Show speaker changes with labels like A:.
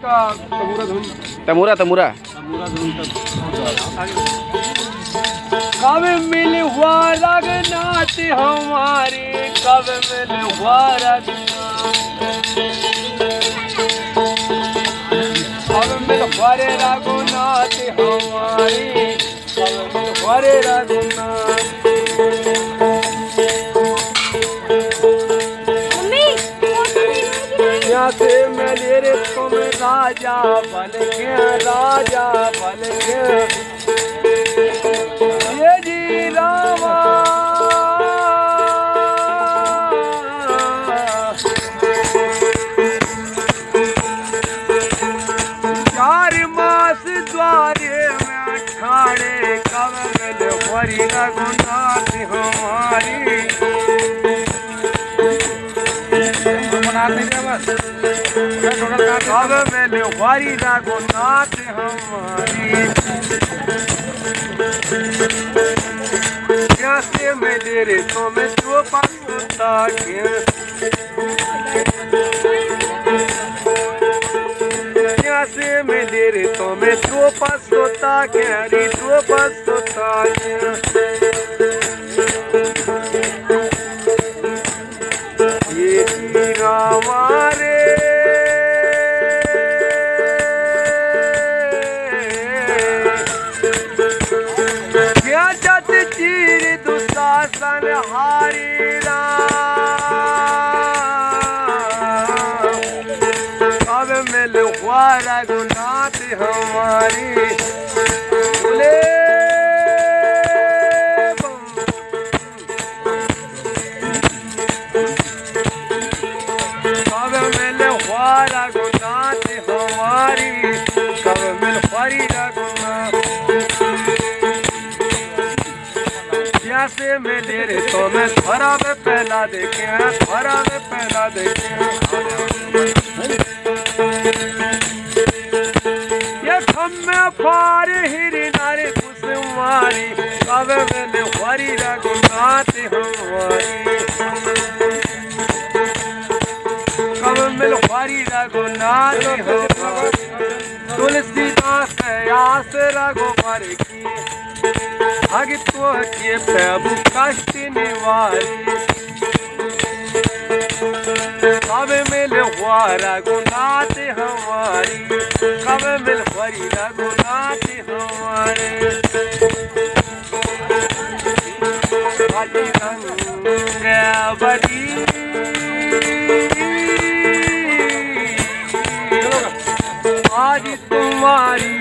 A: इसका तमूरा धुन।
B: तमूरा तमूरा
A: धुन कब मिल हुआ रघुनाथ हमारी, कब मिल हुआ रघुनाथ, कब मिल हुआ रघुनाथ हमारी, कब मिल हुआ रघुनाथ। यहाँ से मिले रे तुम राजा बन गया, राजा बन गया ये जी रामा। चार मास द्वारे में ठाणे, कब मिल हरि रघुनाथ हमारी, कब मिल हरि रघुनाथ हमारी। कैसे मिले रे तुम्हें तो पसुता के, कैसे मिले रे तुम्हें तो पसुता के, हरी तो पसुता के। ये रामा रे क्या जत चीर दुशासन हारी राम, कब मिल हुआ रघुनाथ हमारी। बोले कब मिल हुआ रघुनाथ हमारी, कब मिल हरि रघुनाथ। से मिले रे तो मैं थोड़ा में पहला देखे, थोड़ा में पहला देखे। ये खम्मे फार हिरी नारी कुसुमारी, कब मिले हरि रघुनाथ हमारी, कब मिल हरि रघुनाथ हमारी। तुलसीदास आस रघुवर की, आगे तो के प्रभु कष्ट निवारी, कब मिल हुआ रघुनाथ हमारी, कब मिल हरि रघुनाथ हमारे। रंग बड़ी आज तुम्हारी